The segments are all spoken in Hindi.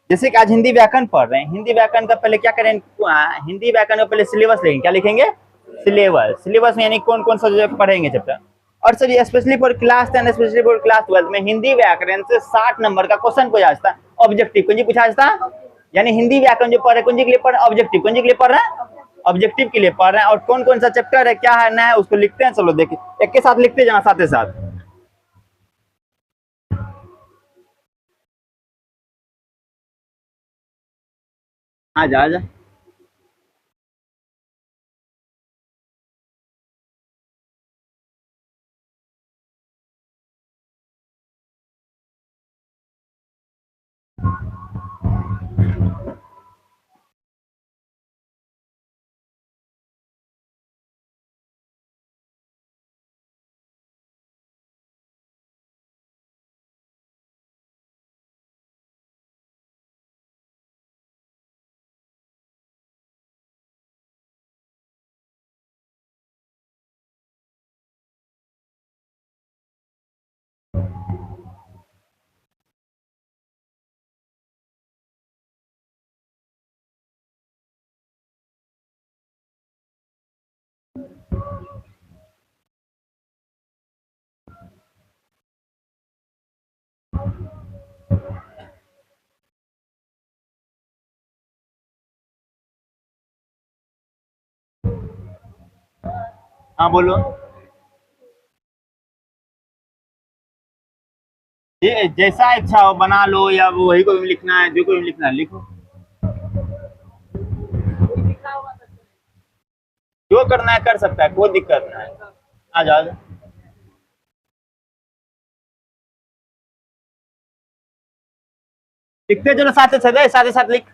जैसे कि आज हिंदी व्याकरण पढ़ रहे हैं, हिंदी व्याकरण का पहले क्या करें, हिंदी व्याकरण का पहले सिलेबस लेंगे, क्या लिखेंगे, सिलेबस। सिलेबस में यानी कौन कौन सा जो पढ़ेंगे चैप्टर। और सर ये specially for class 10, specially for class 12 में हिंदी व्याकरण से 60 नंबर का क्वेश्चन पूछा जाता है, ऑब्जेक्टिव कौन जी पूछा जाता है। यानी हिंदी व्याकरण जो पढ़ रहे कौन जी के लिए पढ़ रहे, ऑब्जेक्टिव कौन जी के लिए पढ़ रहे हैं, ऑब्जेक्टिव के लिए पढ़ रहे हैं। और कौन कौन सा चैप्टर है, क्या है, ना है, उसको लिखते हैं। चलो देखिए, एक के साथ लिखते जाना, साथ ही साथ। आ जा, आ जा। हाँ बोलो। ये जैसा इच्छा हो बना लो, या वही को भी लिखना है, जो कोई भी लिखना है लिखो, जो करना है कर सकता है, कोई दिक्कत नहीं है। आ जाओ, आ जाओ। लिखते चलो साथ साथ, साथ ही साथ लिख।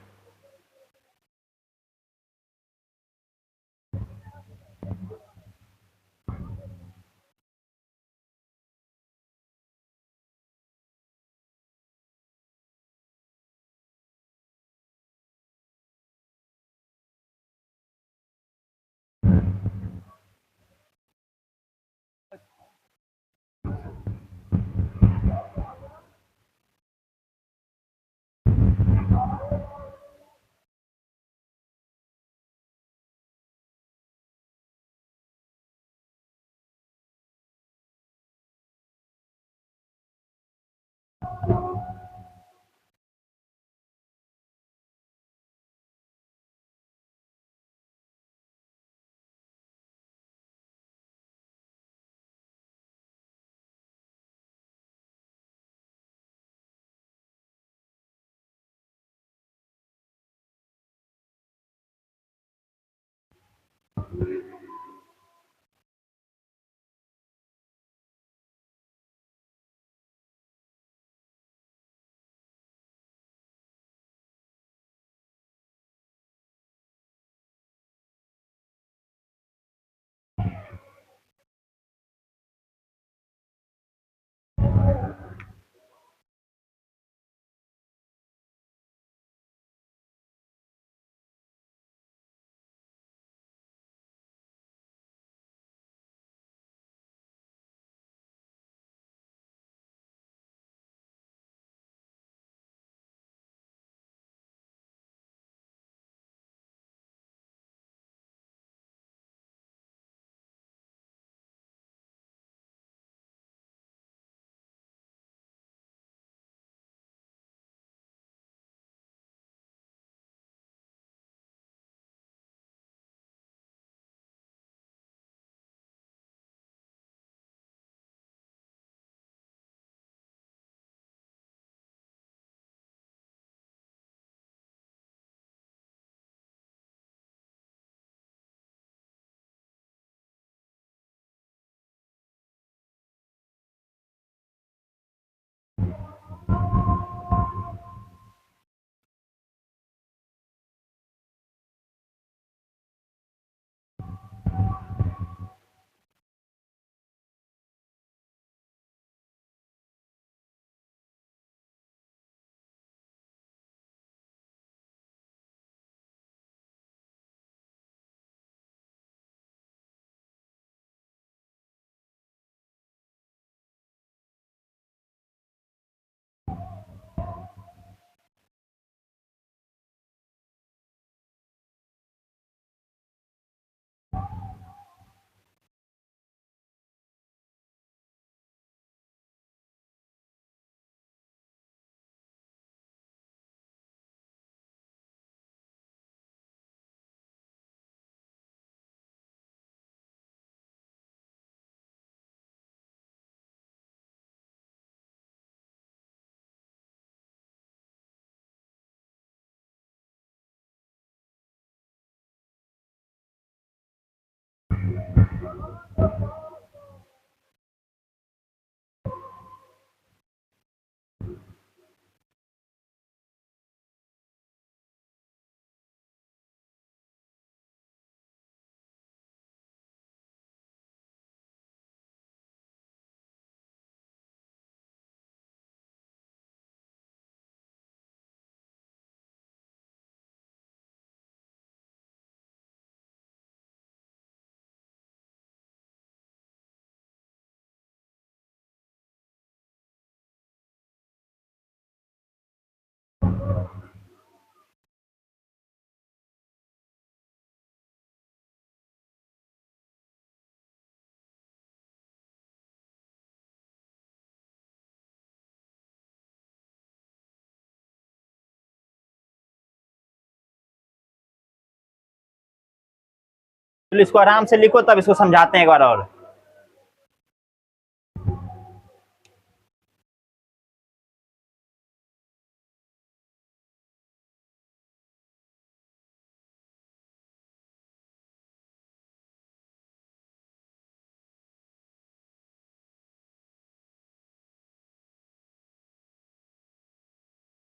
तो इसको आराम से लिखो, तब इसको समझाते हैं एक बार और।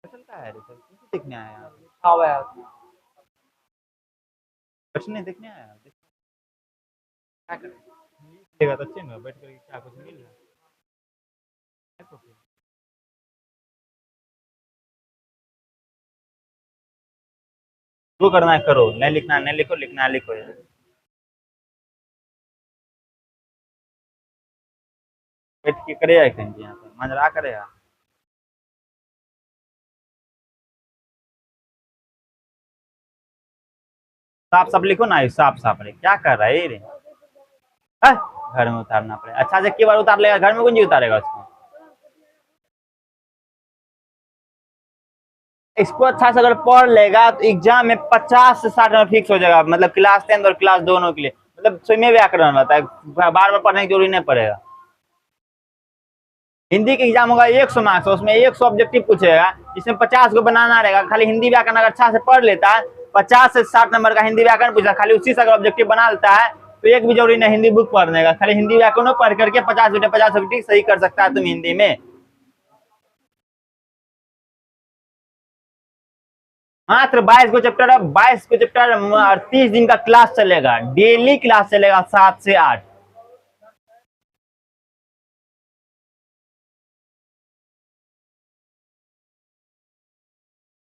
चलता है रे, देखने आया हाँ भाई। कुछ नहीं देखने आया, क्या करें, देखा तो अच्छे ना बैठ कर क्या कुछ मिल रहा है तो फिर जो करना है करो, नहीं लिखना है नहीं लिखो, लिखना है लिखो यार। बैठ के करेगा कहीं यहाँ पे मंजरा करेगा। साफ साफ लिखो ना, साफ साफ रे, क्या कर रहा है ये रे। हाँ? घर में उतारना पड़ेगा, अच्छा से, की बार उतार लेगा, घर में कौन जी उतारेगा उसको। इसको अच्छा से अगर पढ़ लेगा तो एग्जाम में 50 से 60 नंबर फिक्स हो जाएगा, मतलब क्लास 10 और क्लास दोनों के लिए, मतलब स्वयं व्याकरण रहता है, बार बार पढ़ने की जरूरी नहीं पड़ेगा। हिंदी के एग्जाम होगा 100 मार्क्स, उसमें 100 ऑब्जेक्टिव पूछेगा, जिसमें 50 को बनाना रहेगा। खाली हिंदी व्याकरण अगर अच्छा से पढ़ लेता है, 50 से 60 नंबर का हिंदी व्याकरण पूछा, खाली उसी से अगर ऑब्जेक्टिव बना लेता है तो एक भी जरूरी नहीं हिंदी बुक पढ़ने का, खाली हिंदी व्याकरण पढ़ करके 50 सही कर सकता है तुम हिंदी में। मात्र 22 को चैप्टर है, 22 को चैप्टर, 30 दिन का क्लास चलेगा, डेली क्लास चलेगा 7 से 8।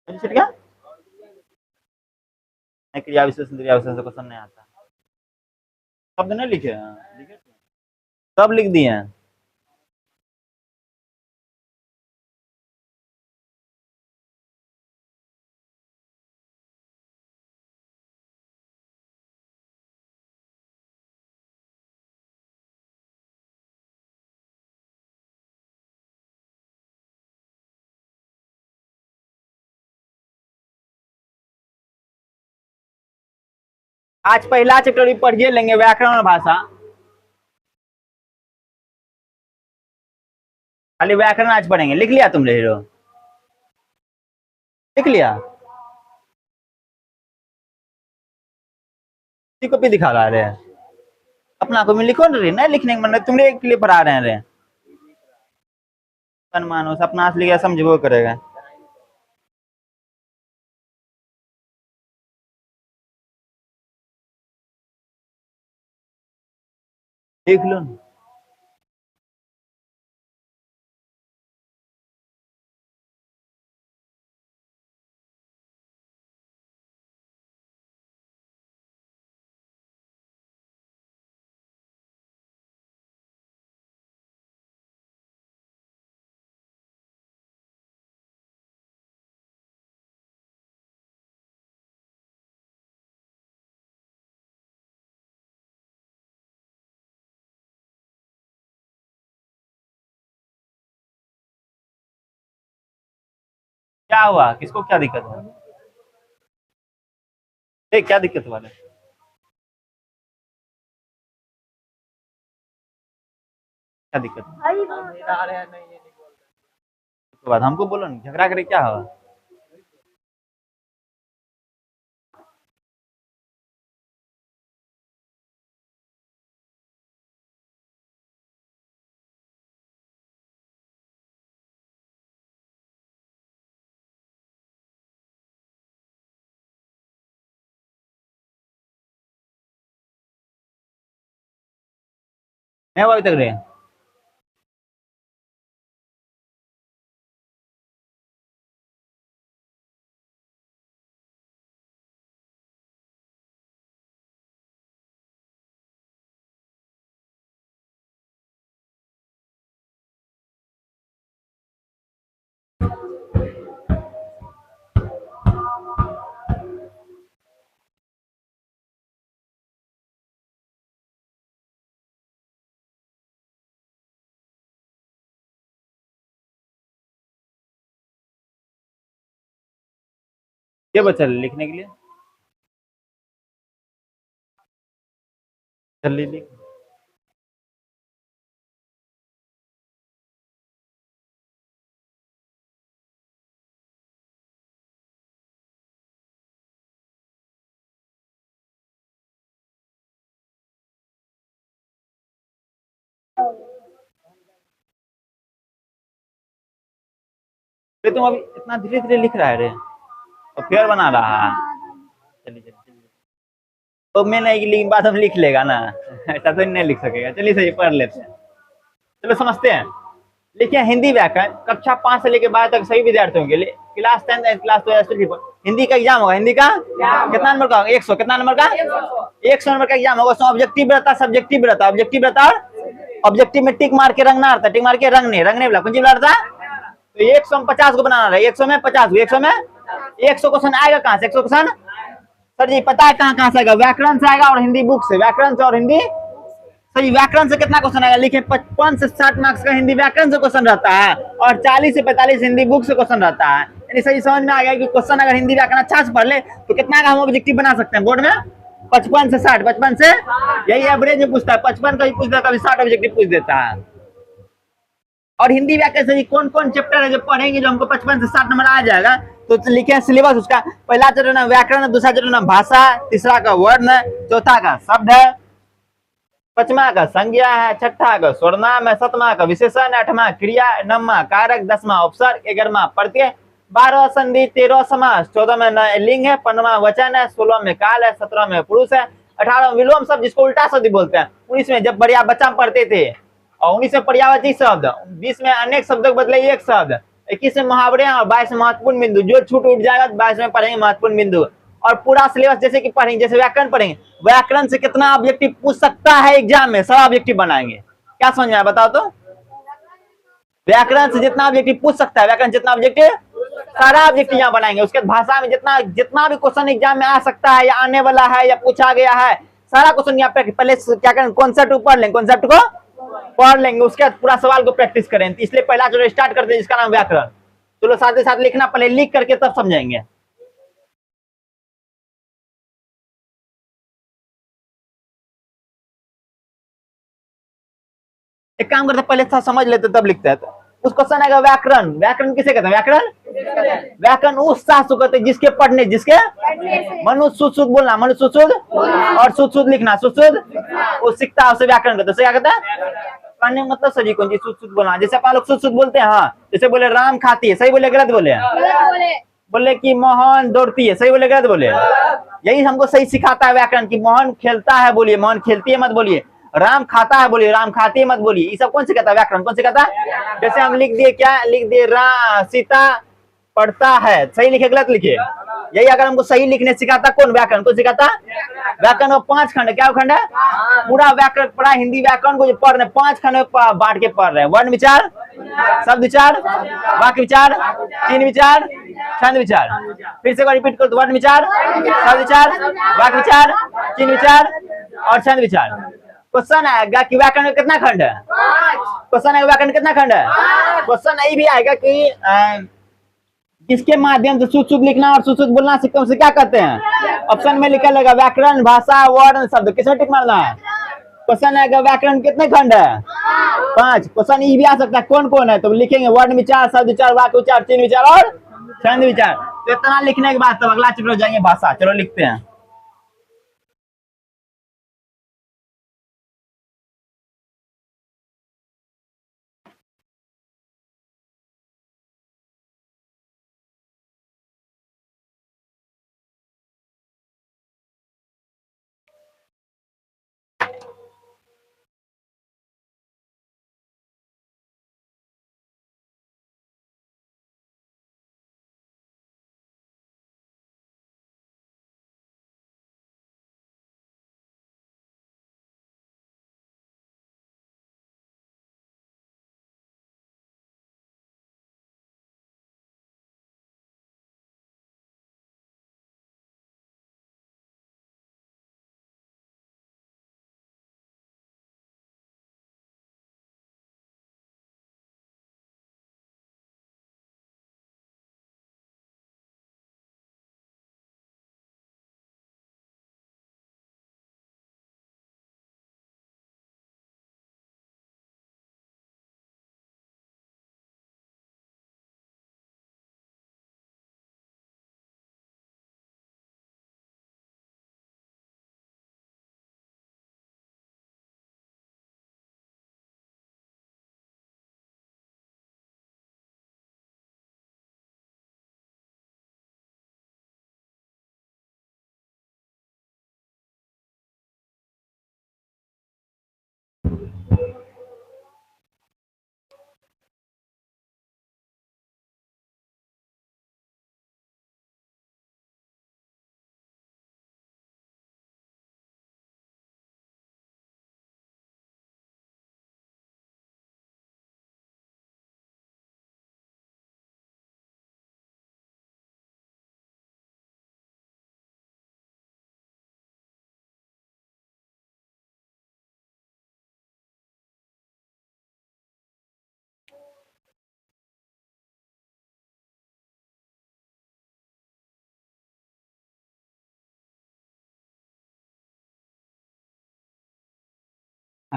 क्या क्रिया विशेषण क्रिया विशेषण से क्वेश्चन नहीं आता, शब्द नहीं लिखे हैं, लिखे सब लिख दिए हैं। आज पहला चैप्टर भी पढ़िए लेंगे, व्याकरण और भाषा, खाली व्याकरण आज पढ़ेंगे। लिख लिया तुमने हीरो, लिख लिया, कॉपी दिखा रहा है, अपना को में लिखो ना रे, नहीं लिखने का मन तुमने एक लिए पढ़ा रहे हैं रे, मानो अपना से लिखा समझबो करेगा। देख लो ना, क्या हुआ, किसको क्या दिक्कत है, क्या दिक्कत वाले, क्या दिक्कत है बात हमको बोलो ना, झगड़ा करे क्या हुआ। नहीं हुआ अभी तक रे, ये बच्चा लिखने के लिए जल्दी लिख। अरे तुम अभी इतना धीरे धीरे लिख रहा है रे, और फेयर बना रहा है। चलिए चलिए चलिए। तो मैं नहीं लिख बात हम लिख लेगा ना, ऐसा तो नहीं लिख सकेगा। चलिए सही पढ़ लेते हैं। चलो समझते हैं। लिखिए हिंदी व्याकरण कक्षा 5 से लेकर 12 तक सभी विद्यार्थियों के लिए क्लास 10 क्लास 12 हिंदी का एग्जाम होगा। हिंदी का कितना नंबर का होगा? 100। कितना नंबर का? 100 नंबर का एग्जाम होगा। उसमें ऑब्जेक्टिव रहता है, सब्जेक्टिव रहता है। ऑब्जेक्टिव रहता है, ऑब्जेक्टिव में टिक मार के रंगना रहता है। टिक मार के रंगने वाला कौन सी रहता है? तो 100 में 50 को बनाना है। 100 में 50 को, 100 में 100 क्वेश्चन आएगा कहाँ से? 100 क्वेश्चन सर जी पता है कहाँ कहाँ से आएगा? व्याकरण से आएगा और हिंदी बुक से। व्याकरण से और हिंदी। सही। व्याकरण से कितना क्वेश्चन आएगा? लिखे 55 से 60 मार्क्स का हिंदी व्याकरण से क्वेश्चन रहता है और 40 से 45 हिंदी बुक से क्वेश्चन रहता है। यानी सही समझ में आ गया कि क्वेश्चन अगर हिंदी व्याकरण अच्छा से पढ़ ले तो कितना का हम ऑब्जेक्टिव बना सकते हैं बोर्ड में? 55 से 60। 55 से यही एवरेज में पूछता है। 55 का भी पूछ देता है, कभी 60 ऑब्जेक्टिव पूछ देता है। और हिंदी व्याकरण से कौन कौन चैप्टर है जो पढ़ेंगे जो हमको 55 से 60 नंबर आ जाएगा? तो लिखे सिलेबस उसका। पहला चैप्टर ना व्याकरण, दूसरा चैप्टर ना भाषा, तीसरा का वर्ण, चौथा का शब्द है, पांचवा का संज्ञा है, छठा का सर्वनाम है, सातवां का विशेषण, आठवां क्रिया, नौवां कारक, 10वां उपसर्ग, 11वां प्रत्यय, 12वां संधि, 13वां समास, 14 में लिंग है, 15वां वचन है, 16 में काल है, 17 में पुरुष है, 18 में विलोम शब्द जिसको उल्टा शब्द बोलते हैं, 19 में जब बढ़िया बच्चा पढ़ते थे, और 19 में पर्यायवाची शब्द, 20 में अनेक शब्दों के बदले एक शब्द, 21 में मुहावरे और 22 में महत्वपूर्ण बिंदु। जो छूट उठ जाएगा 22 में पढ़ेंगे महत्वपूर्ण बिंदु। और पूरा सिलेबस जैसे कि पढ़ेंगे, जैसे व्याकरण पढ़ेंगे, व्याकरण से कितना ऑब्जेक्टिव पूछ सकता है एग्जाम में, सब ऑब्जेक्टिव बनाएंगे। क्या समझ में आया बताओ तो? व्याकरण से जितना ऑब्जेक्टिव पूछ सकता है, व्याकरण जितना ऑब्जेक्टिव, सारा ऑब्जेक्टिव यहाँ बनाएंगे। उसके बाद भाषा में जितना जितना भी क्वेश्चन एग्जाम में आ सकता है या आने वाला है या पूछा गया है, सारा क्वेश्चन यहाँ पे पहले क्या करें, कॉन्सेप्ट को पढ़ लेंगे, कॉन्सेप्ट को पढ़ लेंगे, उसके बाद पूरा सवाल को प्रैक्टिस करें। इसलिए पहला जो स्टार्ट करते हैं जिसका नाम व्याकरण। चलो साथ ही साथ लिखना, पहले लिख करके तब समझेंगे। एक काम करते पहले था समझ लेते तब लिखते हैं। उस क्वेश्चन आएगा व्याकरण। व्याकरण किसे कहते हैं? व्याकरण व्याकरण उस शास्त्र को कहते हैं जिसके पढ़ने, जिसके मनुष्य शुद्ध शुद्ध बोलना, मनुष्य शुद्ध और शुद्ध शुद्ध लिखना, शुद्ध शुद्ध वो सीखता है, उसे व्याकरण कहते हैं। क्या कहते हैं? पढ़ने मतलब सही कौन जी? शुद्ध शुद्ध बोलना। जैसे अपन लोग शुद्ध शुद्ध बोलते हैं, हाँ जैसे बोले राम खाती है, सही बोले गलत बोले? बोले कि मोहन दौड़ती है, सही बोले गलत बोले? यही हमको सही सिखाता है व्याकरण की मोहन खेलता है बोलिए, मोहन खेलती है मत बोलिए, राम खाता है बोलिए, राम खाती है मत बोलिए। ये सब कौन सिखाता है? व्याकरण। कौन सिखाता है? जैसे हम लिख दिए, क्या लिख दिए? सीता पढ़ता है, सही लिखे गलत लिखे? यही अगर हमको सही लिखने सिखाता कौन? व्याकरण। कौन सिखाता? व्याकरण में 5 खंड। क्या खंड है? पूरा व्याकरण पढ़ा, हिंदी व्याकरण को जो पढ़ रहे 5 खंड में बांट के पढ़ रहे हैं। वर्ण विचार, शब्द विचार, वाक्य विचार, चिन्ह विचार, छंद विचार। फिर से रिपीट करो तो वर्ण विचार, शब्द विचार, वाक्य विचार, चिन्ह विचार और छंद विचार। क्वेश्चन आएगा कि व्याकरण में कितना खंड है? क्वेश्चन आएगा व्याकरण कितना खंड है? क्वेश्चन नहीं भी आएगा कि किसके माध्यम से शुद्ध शुद्ध लिखना और शुद्ध शुद्ध बोलना सीखते हैं, उसे क्या कहते हैं? ऑप्शन में लिखा रहेगा व्याकरण, भाषा, वर्ण, शब्द। किसमें टिक मारना है? क्वेश्चन आएगा व्याकरण कितने खंड है? 5। क्वेश्चन ये भी आ सकता है कौन कौन है, तो लिखेंगे वर्ण विचार, शब्द विचार, वाक्य विचार, चिन्ह विचार और छंद विचार। तो इतना लिखने के बाद तब अगला चैप्टर जाएंगे भाषा। चलो लिखते हैं।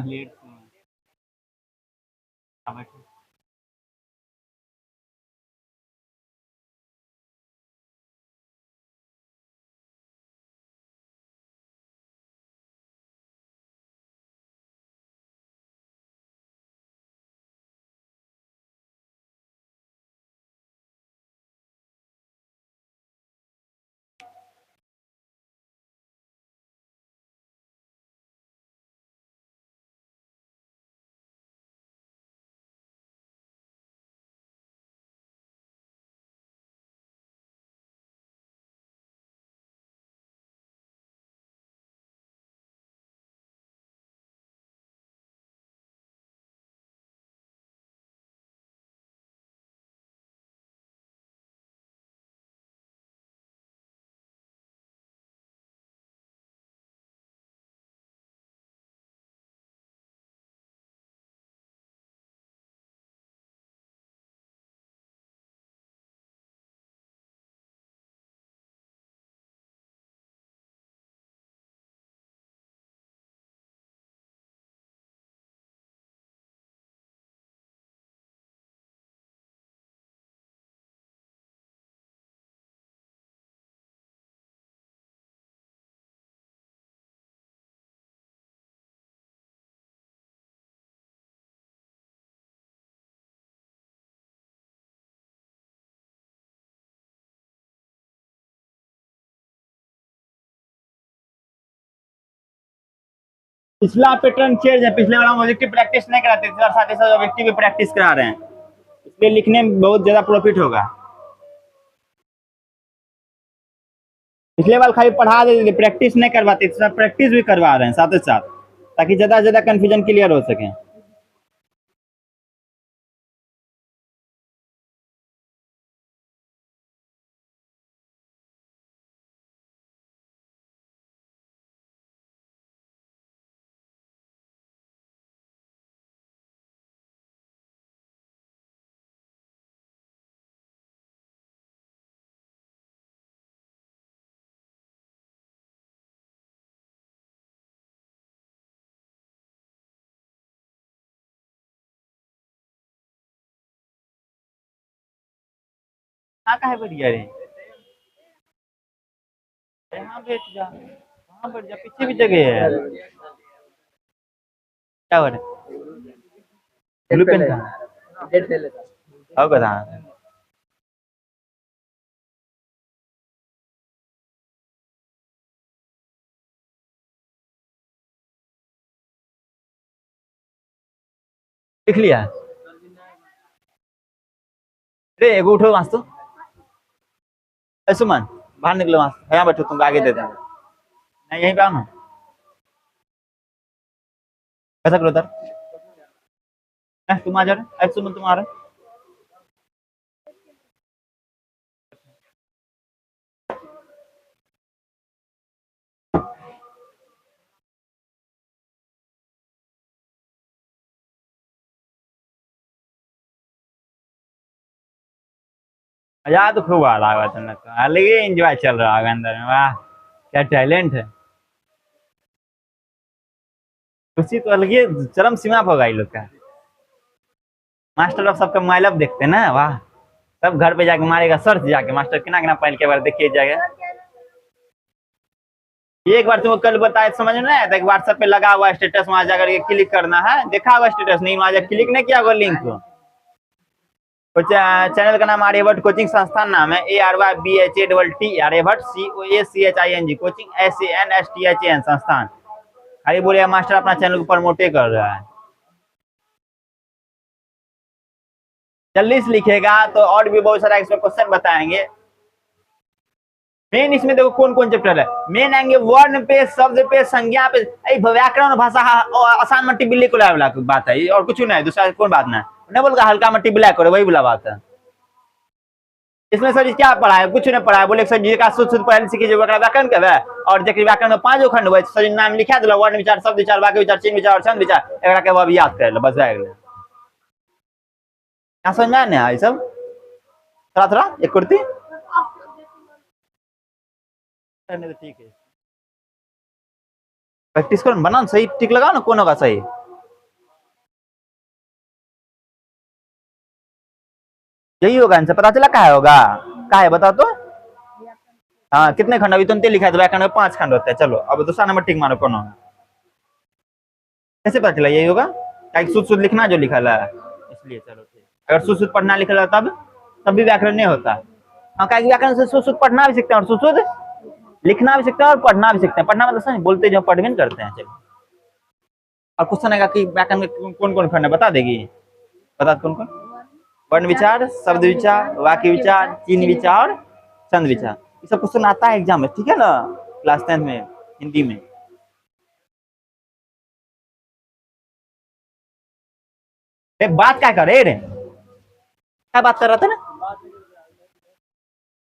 लेट बैठो। पिछला पैटर्न चेंज है, पिछले वाला ऑब्जेक्टिव प्रैक्टिस नहीं कराते थे और साथ ही साथ ऑब्जेक्टिव भी प्रैक्टिस करा रहे हैं, इसलिए लिखने में बहुत ज्यादा प्रॉफिट होगा। पिछले बार खाली पढ़ा देते थे, प्रैक्टिस नहीं करवाते थे, सब प्रैक्टिस भी करवा रहे हैं साथ ही साथ, ताकि ज्यादा से ज्यादा कंफ्यूजन क्लियर हो सके। हाँ कहे बढ़िया रे, यहाँ बैठ जा, वहाँ बैठ जा, पीछे भी जगह है। क्या हो रहा है? ब्लू पेन का हो कहा लिख लिया? रे एगो उठो वहां तो, सुमन बाहर निकलो वहां से, यहाँ बैठो, तुमको आगे दे देंगे। नहीं यहीं पे आओ ना, कैसा करो उधर, तुम आ जा रहे, सुमन तुम आ रहे। मजा तो खूब आ रहा होगा तुम लोग को, अलग ही एंजॉय चल रहा होगा अंदर में, वाह क्या टैलेंट है। खुशी तो अलग ही चरम सीमा पर होगा ये लोग का। मास्टर अब सबका मोबाइल अब देखते हैं ना, वाह, सब घर पे जाके मारेगा सर्च जाके, मास्टर किना किना पहल के बार देखिए जाएगा। एक बार तुमको कल बताया समझ में नहीं आया था, एक व्हाट्सएप पे लगा हुआ स्टेटस, वहां जाकर के क्लिक करना है, देखा हुआ स्टेटस नहीं, वहां जाकर क्लिक नहीं किया होगा लिंक को। चैनल का नाम आर्यभट्ट कोचिंग संस्थान नाम है, ARYBHATT Aryabhatt COACHING coaching SANSTHAN Sansthan. खाली बोले मास्टर अपना चैनल को प्रमोट कर रहा है। जल्दी से लिखेगा तो और भी बहुत सारा इसमें क्वेश्चन बताएंगे। मेन इसमें देखो कौन कौन चैप्टर है, मेन आएंगे वर्ण पे, शब्द पे, संज्ञा पे, व्याकरण भाषा आसान मट्टी बिल्ली को लाया बात है, और कुछ नहीं, दूसरा कौन बात नहीं बोल, हल्का मट्टी ब्लैक करो, वही बोला बात है। इसमें सर क्या पढ़ा है, कुछ नहीं पढ़ा है, बोले सर जी का शुद्ध शुद्ध पहले सीखिए व्याकरण का है, और जैसे व्याकरण में 5 खंड हुआ, सर नाम लिखा दिला, वर्ण विचार, शब्द विचार, वाक्य विचार, चिन्ह विचार और छंद विचार, एक के अब याद कर लो, बस रह गया। क्या समझ में आया ये सब, थोड़ा थोड़ा एक कुर्ती तो ठीक है, प्रैक्टिस करो, बनाओ सही टिक लगाओ ना, कौन होगा सही। यही होगा आंसर, पता चला क्या होगा, क्या है बताओ तो। हाँ कितने खंड, अभी तुमने लिखा है तो व्याकरण में 5 खंड होते हैं। चलो अब दूसरा नंबर टिक मारो, कौन होगा, कैसे पता चला यही होगा, क्या शुद्ध शुद्ध लिखना जो लिखा है इसलिए। चलो ठीक, अगर शुद्ध शुद्ध पढ़ना लिखा तब भी व्याकरण नहीं होता। हाँ क्या व्याकरण से शुद्ध शुद्ध पढ़ना भी सीखते हैं और शुद्ध शुद्ध लिखना भी सीखते हैं और पढ़ना भी सीखते हैं। पढ़ना मतलब समझ बोलते जो पढ़ भी करते हैं। चलो और क्वेश्चन आएगा कि व्याकरण में कौन कौन खंड है, बता देगी, बता कौन कौन। वर्ण विचार, शब्द विचार, वाक्य विचार, चिन्ह विचार, छंद विचार, ये सब क्वेश्चन आता है एग्जाम में, ठीक है ना, क्लास 10 में हिंदी में। बात क्या करे रे, क्या बात कर रहा था ना,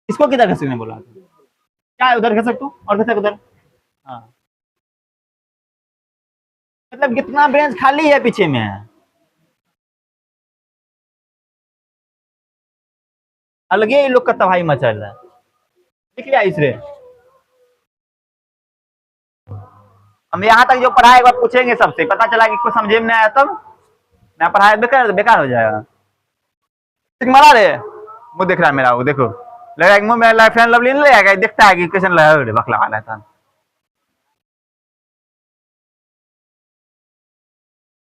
इसको किधर खसकने बोला था, क्या उधर खसक तू और खसक उधर। हाँ मतलब कितना ब्रेंच खाली है पीछे में, अलगे ही लोग का तबाही मचा रहा है। लिख लिया इसरे, हम यहाँ तक जो पढ़ा एक बार पूछेंगे सबसे, पता चला कि कुछ समझे में नहीं आया तब मैं पढ़ाया बेकार बेकार हो जाएगा। मारा रे, मुंह देख रहा है मेरा, वो देखो लगा मुंह में लाइफ फ्रेंड लवली नहीं लगेगा, देखता है कि क्वेश्चन लगा रे बकला वाला था।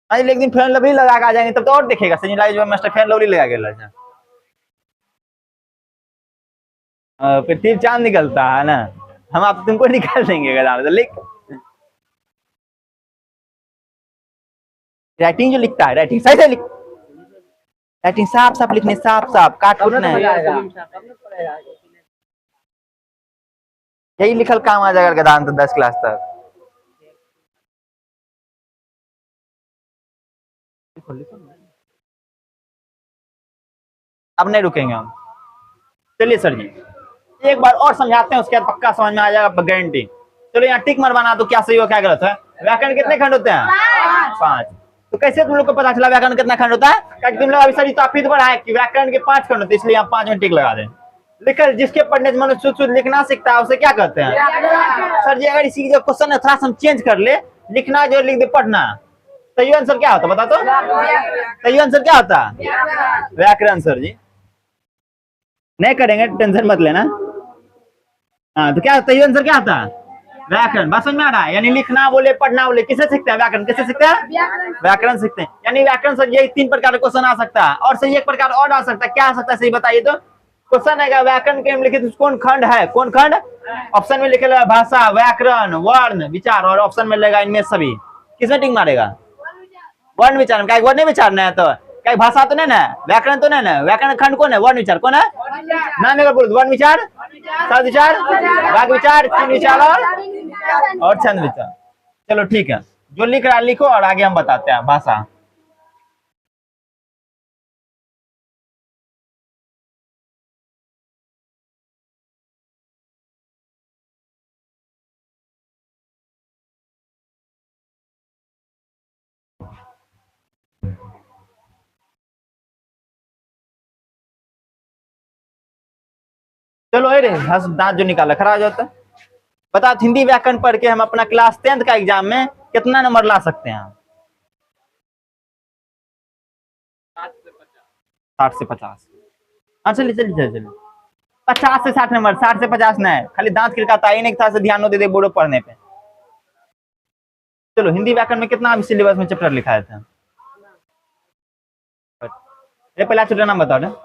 आज एक दिन फ्रेंड लवली लगा के आ जाएंगे तब तो और देखेगा, सही लाइफ में मास्टर फ्रेंड लवली लगा के फिर तीर चांद निकलता है ना, हम आप तुमको निकाल देंगे गदाम से। लिख राइटिंग जो लिखता है, राइटिंग सही से लिख, राइटिंग साफ साफ लिखने, साफ साफ काट कूट नहीं, यही लिखल काम आ जाएगा गदान तो 10 क्लास तक। अब नहीं रुकेंगे हम, चलिए सर जी एक बार और समझाते हैं, उसके बाद पक्का समझ में आ जाएगा गारंटी। चलो यहाँ टिक मरवाना, तो क्या सही हो क्या गलत है। व्याकरण कितने खंड होते हैं, 5। तो कैसे तुम लोग को पता चला व्याकरण कितना खंड होता है, क्योंकि तुम लोग अभी सर तो पढ़ा है कि व्याकरण के 5 खंड होते हैं, इसलिए आप 5 में टिक लगा दें। लिखल जिसके पढ़ने से मनुष्य शुद्ध लिखना सीखता है उसे क्या कहते हैं। सर जी अगर इसी जो क्वेश्चन है थोड़ा हम चेंज कर ले, लिखना जो लिख दे पढ़ना, सही आंसर क्या होता बता तो, सही आंसर क्या होता, व्याकरण। सर जी नहीं करेंगे, टेंशन मत लेना। हाँ तो क्या सही आंसर क्या होता है, व्याकरण। बात समझ में आ रहा है, यानी लिखना बोले पढ़ना बोले किसे सीखते हैं, व्याकरण किसे सीखते हैं, व्याकरण सीखते हैं। यानी व्याकरण से यही 3 प्रकार का क्वेश्चन आ सकता है, और सही एक प्रकार और आ सकता है, क्या आ सकता है सही बताइए तो। क्वेश्चन है व्याकरण के लिखित कौन खंड है, कौन खंड, ऑप्शन में लिखेगा भाषा, व्याकरण, वर्ण, विचार, और ऑप्शन में लेगा इनमें सभी, किसमें टिक मारेगा, वर्ण विचार में। वर्ण नहीं विचारना है तो क्या भाषा तो नहीं ना, व्याकरण तो नहीं ना, व्याकरण खंड कौन है, वर्ण विचार कौन है, नाम एक बोल, वर्ण विचार, शब्द विचार, वाक्य विचार, चिन्ह विचार और छंद विचार। चलो ठीक है, जो लिख रहा है लिखो और आगे हम बताते हैं भाषा। चलो अरे दांत जो निकाला खराब हो जाता है। बताओ हिंदी व्याकरण पढ़ के हम अपना क्लास 10th का एग्जाम में कितना नंबर ला सकते हैं, 60 से 50। हाँ चलिए चलिए चलिए चलिए, 50 से 60 नंबर, 60 से 50 नहीं, खाली दांत खिड़काता ही नहीं था, से ध्यान दे दे बोर्डो पढ़ने पे। चलो हिंदी व्याकरण में कितना सिलेबस में चैप्टर लिखा था, ये पहला चैप्टर नाम बताओ ना।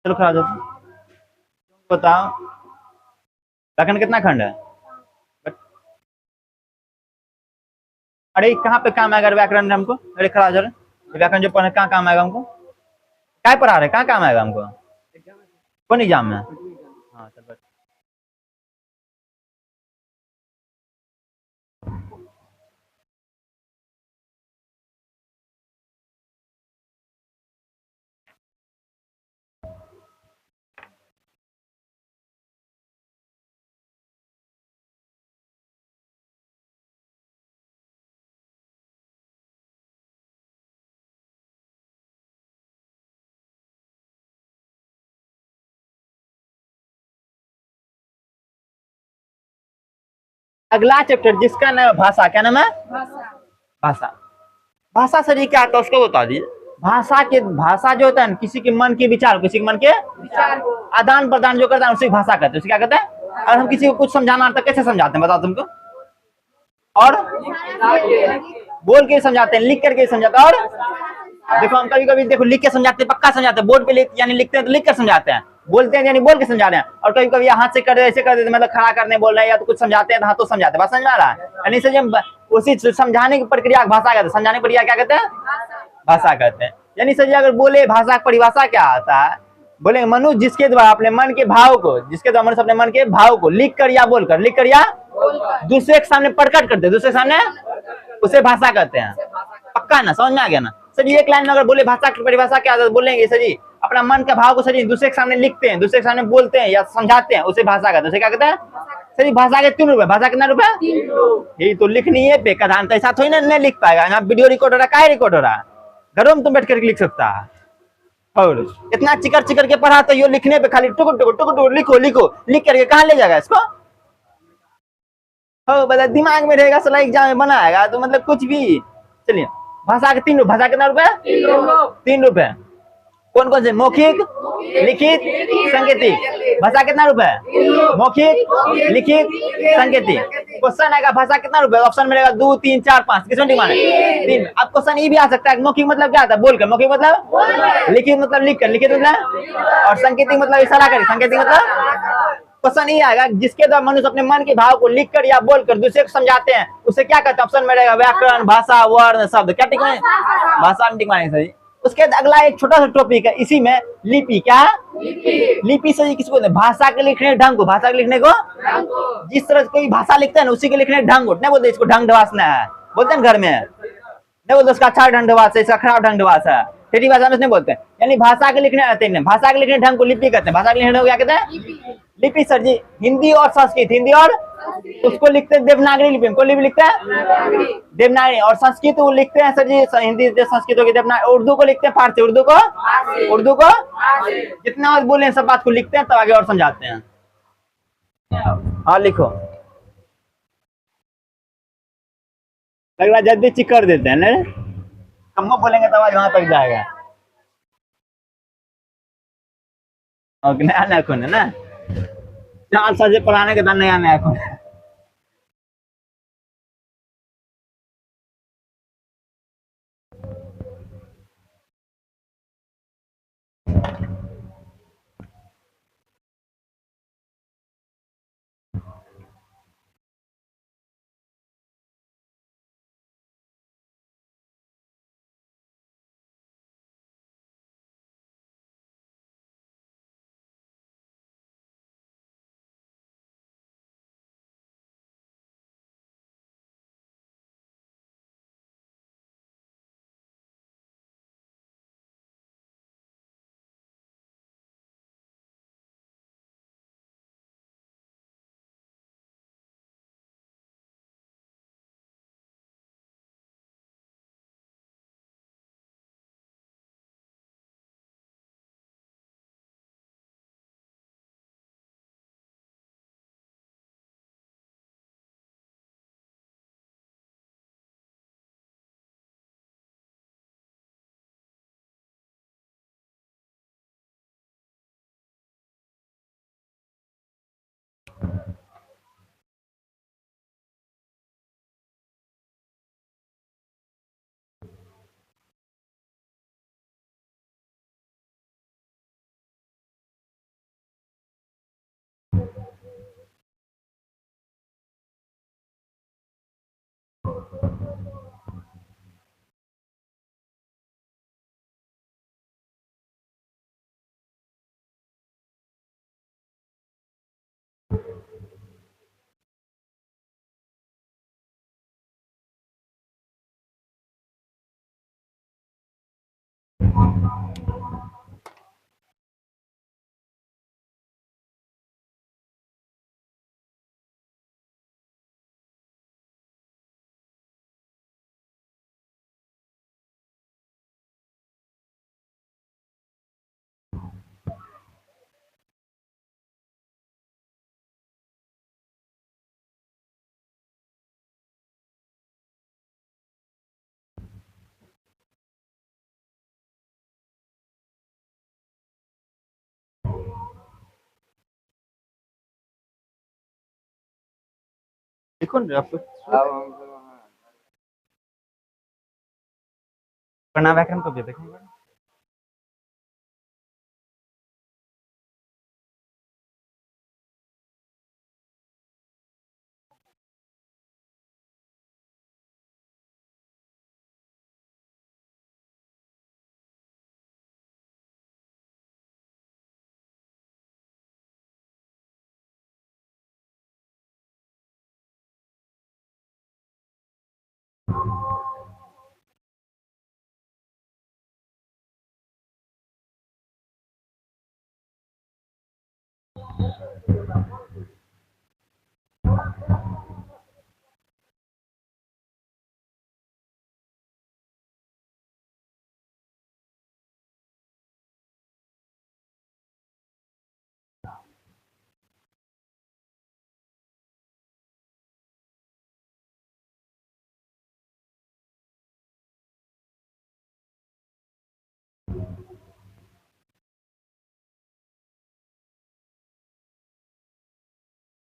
चलो खड़ा जाओ, बताओ व्याकरण कितना खंड है। अरे कहाँ पे काम आएगा व्याकरण हमको, अरे खड़ा जाओ, व्याकरण जो पढ़े कहाँ काम आएगा हमको, क्या पढ़ा रहे कहाँ काम आएगा हमको, कौन एग्जाम में। हाँ चल अगला चैप्टर जिसका नाम भाषा, क्या नाम है, भाषा। भाषा सर ये क्या आता है उसको बता दीजिए। भाषा जो होता है ना, किसी के मन के विचार, किसी के मन के आदान प्रदान जो करता है उसी भाषा कहते हैं। उसे क्या कहते हैं? अगर हम किसी को कुछ समझाना आता है कैसे समझाते हैं बताओ तुमको? और बोल के समझाते हैं, लिख करके समझाते हैं। और देखो हम कभी कभी देखो लिख के समझाते हैं, पक्का समझाते हैं, बोर्ड पे लिख यानी लिखते हैं तो लिख कर समझाते हैं, बोलते हैं यानी बोल के समझा रहे हैं। और कभी कभी हाथ से कर ऐसे कर देते, मतलब खड़ा करने बोल रहे हैं या तो कुछ समझाते हैं तो हाथों समझाते हैं। बात समझ में आ रहा है? यानी से जब उसी समझाने की प्रक्रिया भाषा कहते हैं, समझाने की प्रक्रिया क्या कहते हैं? भाषा कहते हैं। यानी सर अगर बोले भाषा की परिभाषा क्या आता है, बोलेंगे मनुष्य जिसके द्वारा अपने मन के भाव को, जिसके द्वारा मनुष्य अपने मन के भाव को लिख कर या बोलकर, लिख कर या दूसरे के सामने प्रकट करते हैं, दूसरे के सामने, उसे भाषा कहते हैं। पक्का ना? समझ में आ गया ना? सर एक लाइन में अगर बोले भाषा की परिभाषा क्या है, बोलेंगे सर जी अपना मन का भाव को सर जी दूसरे के सामने लिखते हैं, दूसरे के सामने बोलते हैं या समझाते हैं, उसे भाषा कहते हैं। उसे क्या कहते हैं? सर भाषा के 3 रुपए। भाषा कितना रुपए? यही तो लिखनी है बेकधान, ऐसा थोड़ी ना नहीं लिख पाएगा। यहाँ वीडियो रिकॉर्ड हो रहा है, क्या रिकॉर्ड हो रहा है? घरों में तुम बैठ कर लिख सकता है। और इतना चिकर चिकर के पढ़ा तो ये लिखने पे खाली टुकुर टुकुर टुकुर टुकुर लिखो लिखो, लिख करके कहाँ ले जाएगा इसको? हो बता दिमाग में रहेगा, साला एग्जाम में बनाएगा तो मतलब कुछ भी। चलिए भाषा के 3 रुपए। भाषा कितना रुपए? 3 रुपए। कौन कौन से? मौखिक, लिखित, संकेतिक। भाषा कितना रुपए? मौखिक, लिखित, संकेतिक। क्वेश्चन आएगा भाषा कितना रुपए, ऑप्शन मिलेगा 2 3 4 5, किसमें टिक माने? 3। अब क्वेश्चन ये भी आ सकता है मौखिक मतलब क्या आता है? बोलकर। मौखिक मतलब लिखित मतलब लिख कर, लिखित मतलब, और संकेतिक मतलब इशारा कर, संकेतिक मतलब। क्वेश्चन ये आएगा जिसके द्वारा मनुष्य अपने मन के भाव को लिखकर या बोलकर दूसरे को समझाते हैं, उसे क्या कहते हैं? ऑप्शन में रहेगा व्याकरण, भाषा, वर्ण, शब्द। क्या टिक माने? भाषा में टिक मानेंगे सही। उसके बाद अगला एक छोटा सा टॉपिक है इसी में, लिपि। क्या? लिपि से किसको बोलते हैं? भाषा के लिखने ढंग को। भाषा के लिखने को जिस तरह कोई भाषा लिखता है ना उसी के लिखने ढंग को नहीं बोलते, इसको ढंग ढवासना है बोलते हैं घर में, नहीं बोलते उसका अच्छा ढंग ढवास है, इसका खराब ढंग ढवास है, तेरी भाषा में नहीं बोलते। यानी भाषा के लिखने आते हैं, भाषा के लिखने ढंग को लिपि कहते हैं। भाषा के लिखने ढंग को क्या कहते हैं? लिपि। सर जी हिंदी और संस्कृत, हिंदी और उसको लिखते हैं देवनागरी लिपि में। कौन लिपि लिखते हैं? देवनागरी। और संस्कृत वो लिखते हैं सर जी, हिंदी संस्कृत होगी देवनागरी। उर्दू को लिखते हैं फारसी। उर्दू को जितना बोले सब बात को लिखते हैं तब आगे और समझाते हैं। हाँ लिखो। लग रहा जल्दी चिक कर देते हैं ना, हमको बोलेंगे तब आज वहां तक जाएगा। और नया नया खून है ना, 4 साल से पढ़ाने के बाद नया नया खून है। देखो ना आप प्रणव व्याकरण को भी देखेंगे।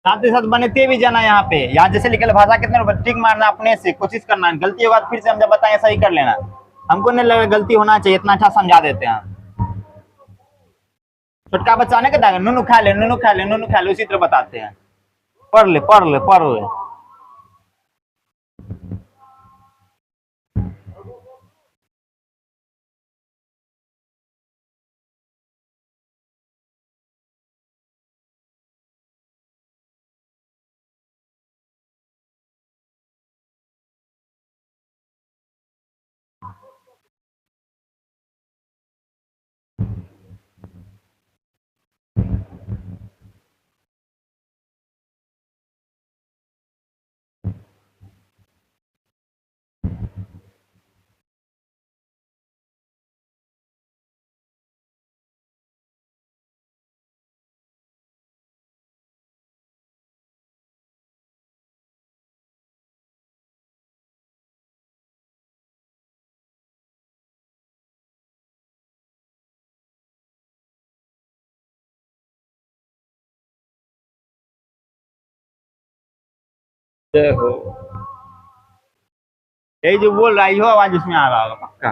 साथ ही साथ बनते भी जाना यहाँ पे, यहाँ जैसे लिखल भाषा कितने नंबर टिक मारना, अपने से कोशिश करना, गलती होगा तो फिर से हम जब बताएं सही कर लेना। हमको नहीं लगा गलती होना चाहिए, इतना अच्छा समझा देते हैं। छोटका बच्चा ने कहता है नूनू खा ले, नूनू खा ले, नूनू खा ले, उसी तरह बताते हैं। पढ़ ले पढ़ ले पढ़ ले। जय हो। यही जो बोल रहा है, यो आवाज उसमें आ रहा होगा पक्का।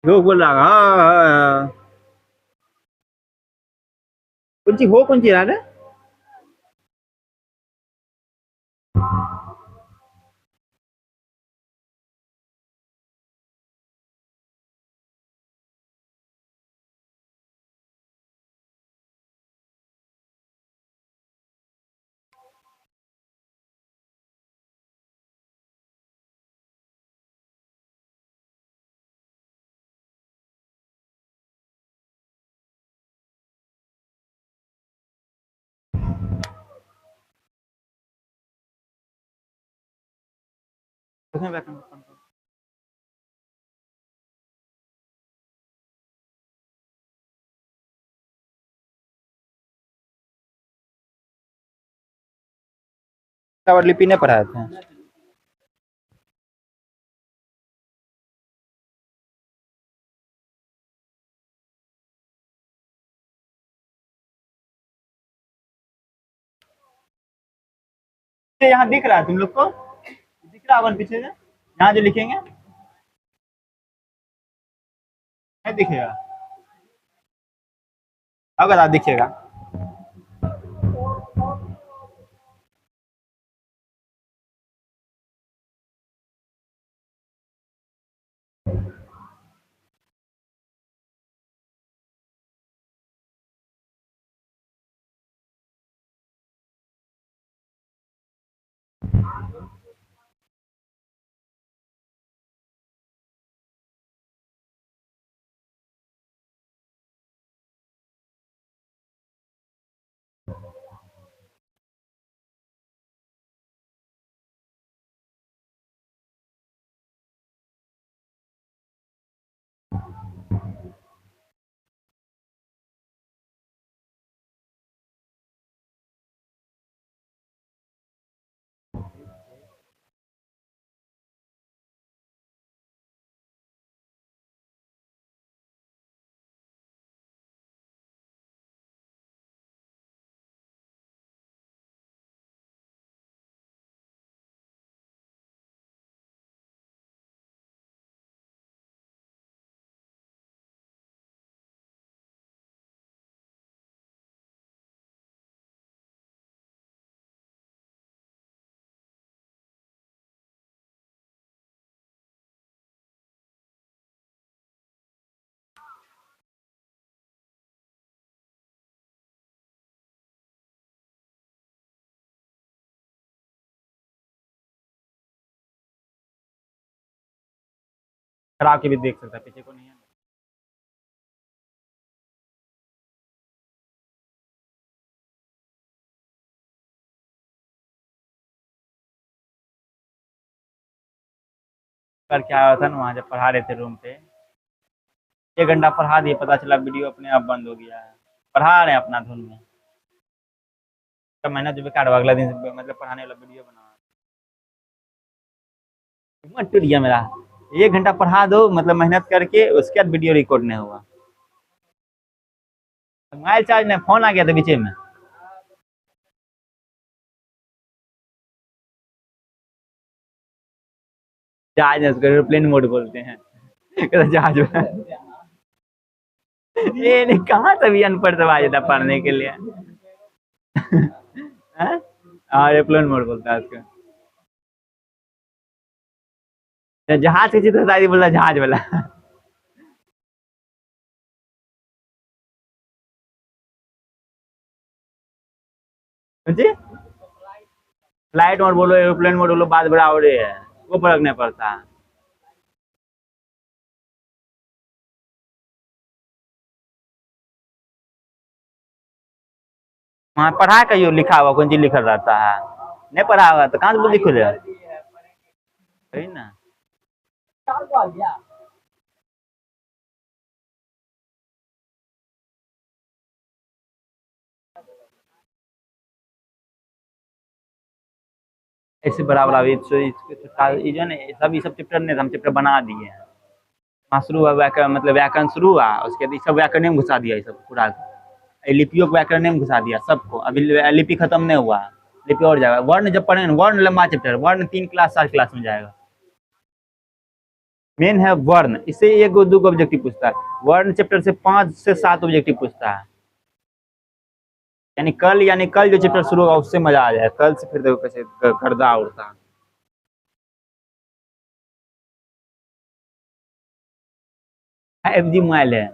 यो बोल रहा होगा, हाँ, हाँ, हाँ। कौन सी हो, कौन सी यार है? उसमें बैकग्राउंड का लिपि नहीं पढ़ाए थे। यहाँ दिख रहा है तुम लोग को, दिख रहा है पीछे से, यहाँ जो लिखेंगे नहीं दिखेगा, अगर आप दिखेगा। खराब की भी देख सकता है, पीछे को नहीं है। कर क्या आया था ना, वहाँ जब पढ़ा रहे थे रूम पे, 1 घंटा पढ़ा दिए, पता चला वीडियो अपने आप बंद हो गया है। पढ़ा रहे हैं अपना धुन में, तो मेहनत जो बेकार हुआ, अगला दिन से मतलब पढ़ाने वाला वीडियो बना मत टूट गया मेरा। 1 घंटा पढ़ा दो मतलब मेहनत करके, उसके बाद वीडियो रिकॉर्ड नहीं हुआ। मोबाइल चार्ज नहीं, फोन आ गया था बीचे में। जहाज है उसको एरोप्लेन मोड बोलते हैं। कहता जहाज में ये नहीं, कहाँ से भी अनपढ़ सब आ जाता पढ़ने के लिए। हाँ, एरोप्लेन मोड बोलता है उसको। जहाज की चित्र शायद बोला जहाज वाला। जी, फ्लाइट मोड बोलो, एरोप्लेन मोड बोलो, बात बड़ा हो रही है, वो फर्क नहीं पड़ता। वहाँ पढ़ा कहियो लिखा हुआ कौन चीज लिखल रहता है, नहीं पढ़ा हुआ तो कहाँ से लिखो जाए, सही ना। ऐसे बड़ा बड़ा ये जो है ना, सब ये सब चैप्टर ने हम चैप्टर बना दिए हैं। वहाँ शुरू हुआ व्याकरण, मतलब व्याकरण शुरू हुआ, उसके बाद सब व्याकरण में घुसा दिया, ये सब पूरा लिपियों को व्याकरण में घुसा दिया सबको। अभी लिपि खत्म नहीं हुआ, लिपि और जाएगा। वर्ण जब पढ़ेंगे, वर्ण लंबा चैप्टर, वर्ण 3 क्लास 4 क्लास में जाएगा। मेन है वर्ण, इससे 1-2 ऑब्जेक्टिव पूछता है। वर्ण चैप्टर से 5 से 7 ऑब्जेक्टिव पूछता है। यानी कल जो चैप्टर शुरू होगा उससे मजा आ जाए, कल से फिर देखो कैसे गर्दा उड़ता है। FG मोबाइल है,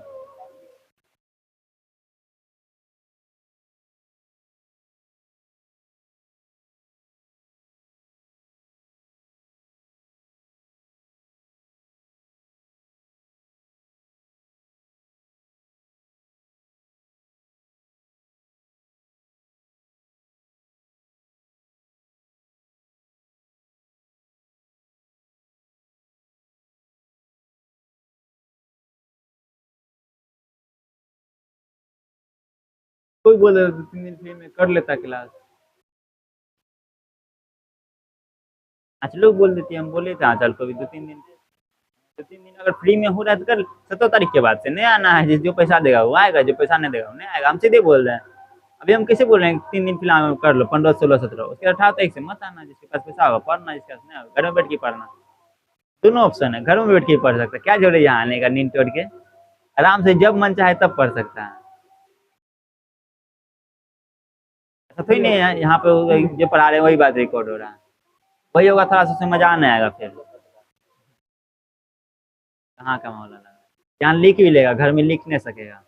कोई बोले 2-3 दिन फ्री में कर लेता क्लास। अच्छा लोग बोल देती है, हम बोले थे हाँ चल कभी 2-3 दिन अगर फ्री में हो रहा है तो कर। 17 तारीख के बाद से नहीं आना है, जिस जो पैसा देगा वो आएगा, जो पैसा नहीं देगा वो नहीं आएगा, हम सीधे बोल रहे हैं। अभी हम कैसे बोल रहे हैं 3 दिन फिलहाल कर लो, 15, 16, 17, उसके 18 तारीख से मत आना। जिसके पास पैसा होगा पढ़ना, जिसके पास नहीं होगा घर में बैठ के पढ़ना। दोनों ऑप्शन है, घर में बैठ के पढ़ सकता है, क्या जरूरत है यहाँ आने का नींद तोड़ के। आराम से जब मन चाहे तब पढ़ सकता है। ऐसा थोड़ी नहीं है यहाँ पे जो पढ़ा रहे हैं वही बात रिकॉर्ड हो रहा है, वही होगा, थोड़ा सा उसमें मजा नहीं आएगा। फिर कहाँ का माहौल अलग है। यहाँ लिख भी लेगा, घर में लिख नहीं सकेगा।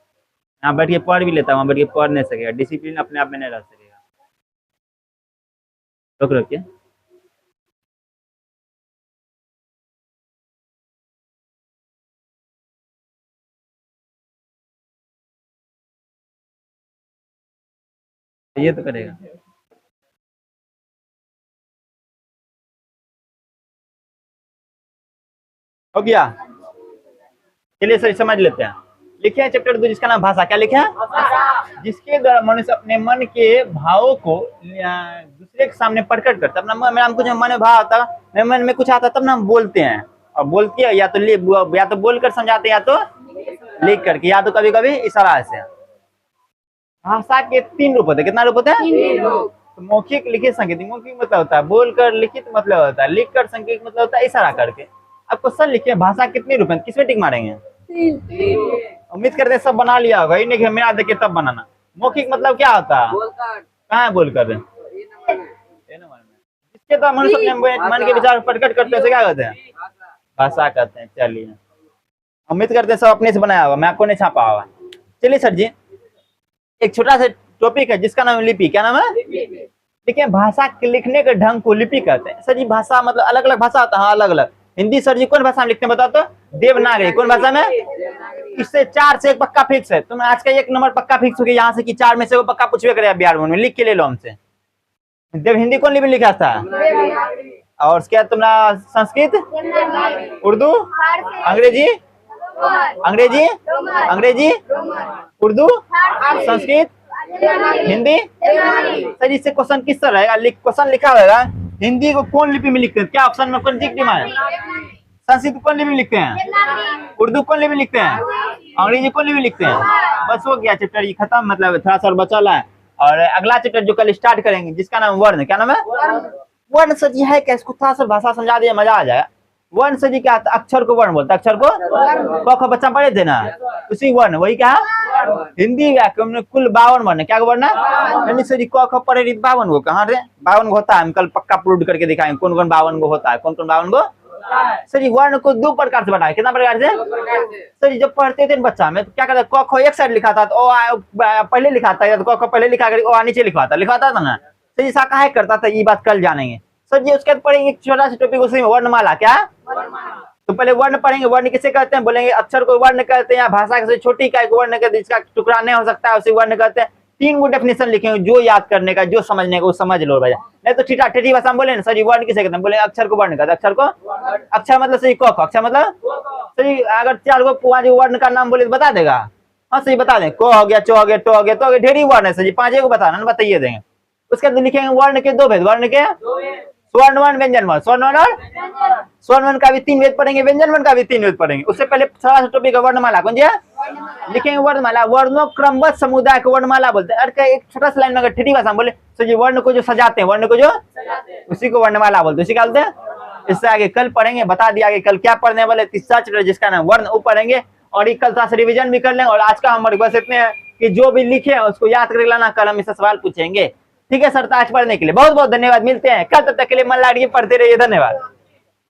यहाँ बैठ के पढ़ भी लेता, वहाँ बैठ के पढ़ नहीं सकेगा, डिसिप्लिन अपने आप में नहीं रह सकेगा। रोक रोक के ये तो करेगा। हो गया, चलिए सर समझ लेते हैं। लिखे हैं चैप्टर 2 जिसका नाम भाषा, क्या लिखे हैं? जिसके द्वारा मनुष्य अपने मन के भावों को दूसरे के सामने प्रकट करता है। अपना मेरा कुछ मन में भाव आता, मेरे मन में कुछ आता तब ना हम बोलते हैं। और बोलते हैं या तो बोलकर समझाते हैं, या तो लिख करके, या तो कभी कभी इशारा से। भाषा के 3 रूप होते हैं। कितना रूप होता है? तो मौखिक, लिखित, सांकेतिक। मौखिक मतलब होता है बोलकर, लिखित मतलब होता है लिख कर, सांकेतिक मतलब होता है इशारा करके। अब क्वेश्चन लिखिए भाषा कितने रूप है, किसमें टिक मारेंगे? उम्मीद करते हैं सब बना लिया होगा, ये नहीं कि मेरा देखे तब बनाना। मौखिक मतलब क्या होता है? कहाँ है बोलकर? जिसके द्वारा मनुष्य अपने मन के विचार प्रकट करते हैं क्या कहते हैं? भाषा कहते हैं। चलिए, उम्मीद करते हैं सब अपने से बनाया होगा, मैं आपको नहीं छापा होगा। चलिए सर जी, एक छोटा सा टॉपिक है जिसका नाम लिपि। क्या नाम है? ठीक है। भाषा के लिखने के ढंग को लिपि कहते हैं। सर जी भाषा मतलब अलग अलग भाषा होता है? हाँ अलग अलग। हिंदी सर जी कौन भाषा में लिखते हैं बताओ तो? देवनागरी। कौन भाषा में? इससे 4 से 1 पक्का फिक्स है। तुम आज का 1 नंबर पक्का फिक्स हो गया यहाँ से कि 4 में से वो पक्का पूछवे करे बिहार बोर्ड में। लिख के ले लो हमसे। देव हिंदी कौन लिपि लिखा था? और उसके बाद तुम्हारा संस्कृत, उर्दू, अंग्रेजी, अंग्रेजी, अंग्रेजी, उर्दू, संस्कृत, हिंदी। सर इससे क्वेश्चन किस तरह रहेगा? क्वेश्चन लिखा होगा हिंदी को कौन लिपि में लिखते हैं? क्या ऑप्शन में कौन है? संस्कृत कौन लिपि में लिखते हैं? उर्दू कौन लिपि लिखते हैं? अंग्रेजी कौन लिपि लिखते हैं? बस हो गया चैप्टर ये खत्म। मतलब थोड़ा सा बचा है। और अगला चैप्टर जो कल स्टार्ट करेंगे जिसका नाम वर्ण। क्या नाम है? वर्ण सर जी है क्या? इसको थोड़ा सा भाषा समझा दिया मजा आ जाएगा। वर्ण सर जी क्या? अक्षर को वर्ण बोलता है। अक्षर को क ख बच्चा पढ़े थे ना, उसी वर्ण वही क्या? हिंदी व्याकरण में कुल 52 वर्ण। क्या वर्ण है? सर जी क ख पढ़े 52 गो। कहाँ रे 52 गो होता है? हम कल पक्का प्रूव करके दिखाएंगे कौन कौन 52 गो होता है। कौन कौन 52 गो? सर जी वर्ण को 2 प्रकार से बनाए। कितना प्रकार से? सर जी जब पढ़ते थे बच्चा में तो क्या करता? क ख एक साइड लिखा था तो पहले लिखा था, या तो क ख पहले लिखा कर ओ नीचे लिखवाता था ना। सर जी काहे करता था ये बात कल जानेंगे। सर जी उसके बाद पढ़ेंगे छोटा सा टॉपिक उसी में वर्णमाला। क्या? तो पहले वर्ण पढ़ेंगे। वर्ण किसे कहते हैं? बोलेंगे अक्षर को वर्ण कहते हैं, या भाषा से छोटी इकाई को वर्ण कहते हैं, जिसका टुकड़ा नहीं हो सकता है उसे वर्ण कहते हैं। 3 गो डेफिनेशन लिखेंगे, जो याद करने का, जो समझने का वो समझ लो भैया। नहीं तो ठीठा ठेठी भाषा में बोले ना सर जी वर्ण किसे कहते हैं? बोले अक्षर को वर्ण कहते हैं। अक्षर को अक्षर मतलब सही क ख। अक्षर मतलब सही अगर 4 गो 5 वर्ण का नाम बोले तो बता देगा। हाँ सही बता दें। क हो गया, च हो गया, ट हो गया, तो हो गया, ढेरी वर्ण है सर जी। 5 को बताना ना, बताइए देंगे। उसके बाद लिखेंगे वर्ण के 2 भेद। वर्ण के स्वर्ण वर्ण व्यंजन वर्ण। स्वर्ण वर्ण और स्वर्ण वर्ण का भी 3 भेद पढ़ेंगे, व्यंजन वर्ण का भी 3 भेद पढ़ेंगे। उससे पहले थोड़ा सा टॉपिक है वर्णमाला। कौन जी लिखेंगे? वर्णमाला। वर्णों क्रमबद्ध समुदाय को वर्णमाला बोलते हैं। अरे एक छोटा सा लाइन में अगर ठेठी भाषा में बोले तो जी वर्ण को जो सजाते हैं, वर्ण को जो उसी को वर्णमाला बोलते हैं। उसी क्या बोलते हैं? इससे आगे कल पढ़ेंगे। बता दिया आगे कल क्या पढ़ने वाले। तीसरा चैप्टर जिसका नाम वर्ण वो पढ़ेंगे। और ये कल थोड़ा सा रिविजन भी कर लेंगे। और आज का हमारे बस इतने हैं कि जो भी लिखे उसको याद कर लेना। कल हम इससे सवाल पूछेंगे। ठीक है सर? तो आज पढ़ने के लिए बहुत बहुत धन्यवाद। मिलते हैं कल। तब तक के लिए मन लाइए पढ़ते रहिए। धन्यवाद।